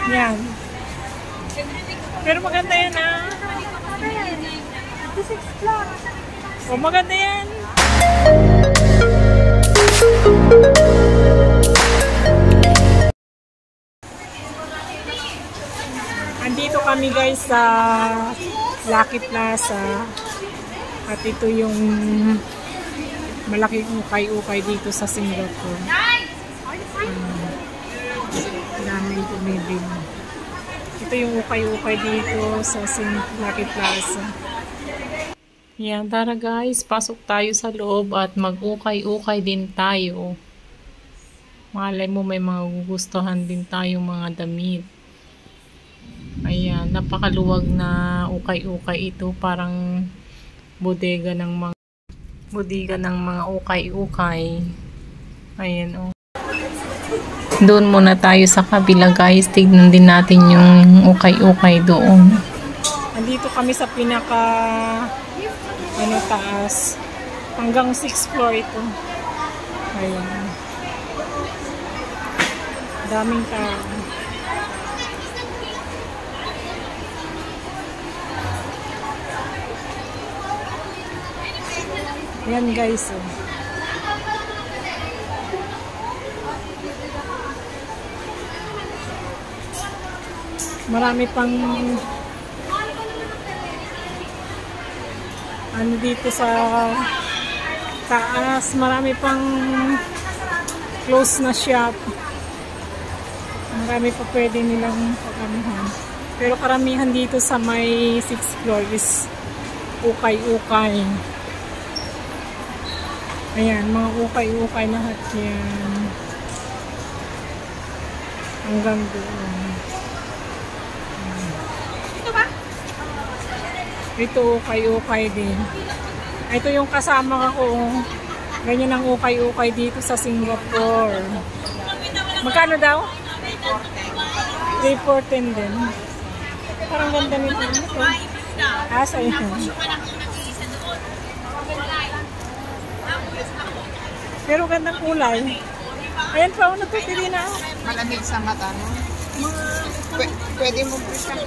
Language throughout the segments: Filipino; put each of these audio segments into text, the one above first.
Yan. Pero maganda yan ah. O maganda yan. Andito kami guys sa Lucky Plaza. At ito yung malaking ukay-ukay dito sa Singapore. Daming bumibili. Ito yung ukay-ukay dito sa Lucky Plaza. Yan, tara guys, pasok tayo sa loob at mag-ukay-ukay din tayo. Malay mo may mga gugustuhan din tayong mga damit. Ayan, napakaluwag na ukay-ukay ito. Parang bodega ng mga ukay-ukay. Ayan o. Doon muna tayo sa kabila guys. Tignan din natin yung ukay-ukay doon. Andito kami sa pinaka taas. Hanggang 6th floor ito. Ayan. Daming tao. Yan guys. Marami pang dito sa taas, marami pang close na shop. Marami pa pwede nilang pagamihan. Pero karamihan dito sa may 6th floor is ukay-ukay. Ayan, mga ukay-ukay lahat yan. Hanggang doon. Ito ba? Ito ukay-ukay din. Ito yung kasama ko. Ganyan ang ukay-ukay dito sa Singapore. Magkano daw? 314 din. Parang ganda nito. Sa'yo. Pero gandang kulay. Ayan pa, natutili na. Malamig sa mata, no? Pwede mo po siyang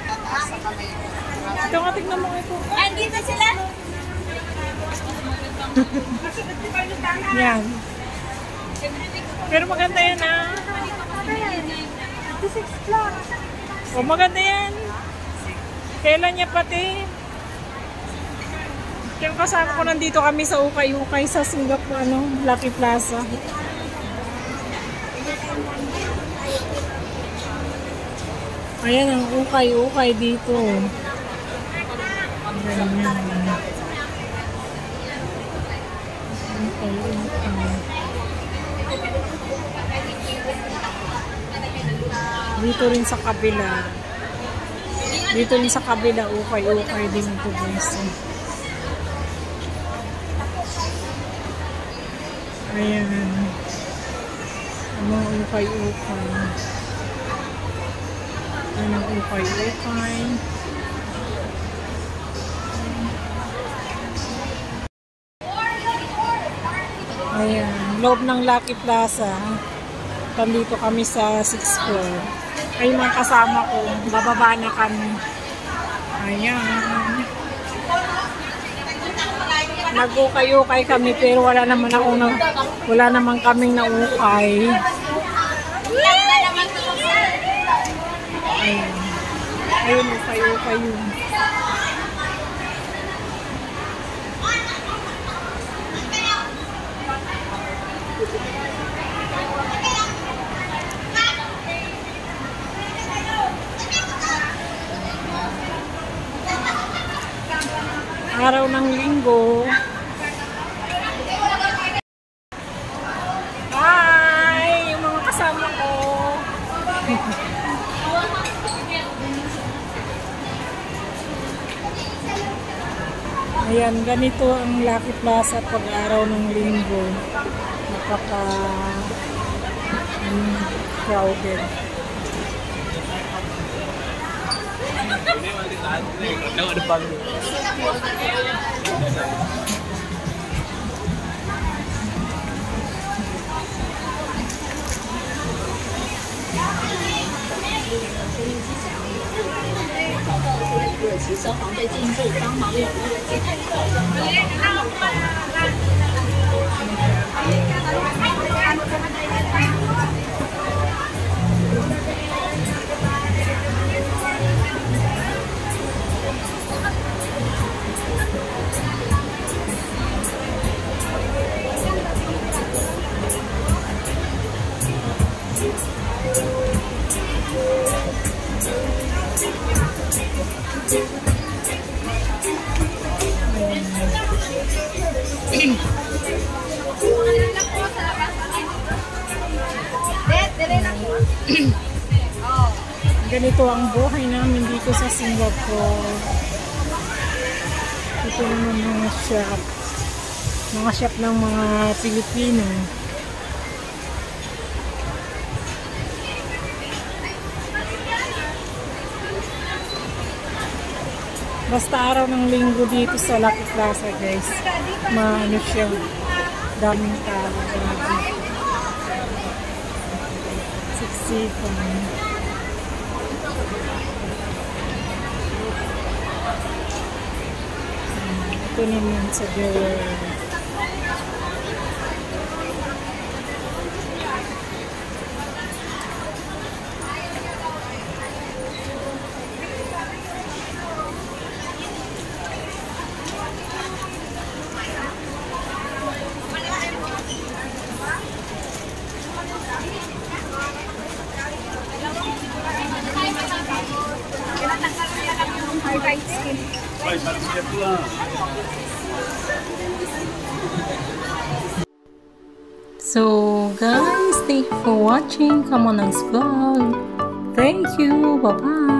tataas sa kamay. Ito nga, tignan mo ito. Andito sila? Yan. Pero maganda yan ah. O maganda yan. Kailan niya pati. Yung kasama ko nandito kami sa ukay-ukay sa Singapore, Lucky Plaza. Ayan ang ukay-ukay dito. Dito rin sa kabila. Dito rin sa kabila, ukay-ukay din ito guys. Ayan. Ang ukay-ukay. Ayan ang ukay-ukay. Ayan. Loob ng Lucky Plaza. Nandito kami sa 6th floor. Ay mga kasama ko. Bababa na kami. Ayan. Nag-ukay-ukay kami pero wala naman kaming naukay. Ayun. Ayun, ukay-ukay yun. Araw ng linggo. Hi! Yung mga kasama ko. Ayan, ganito ang Lucky Plaza pag araw ng linggo. Crowded. 其消防队进驻，帮忙有误。Ganito ang buhay namin dito sa Singapore. Ito naman mga shop. Mga shop ng mga Pilipino. Basta araw ng linggo dito sa Lucky Plaza, guys. Maano siya. Daming tao. Siksikan. Ito naman sa Jewel. So guys, thank you for watching Kamonang's vlog. Thank you. Bye bye.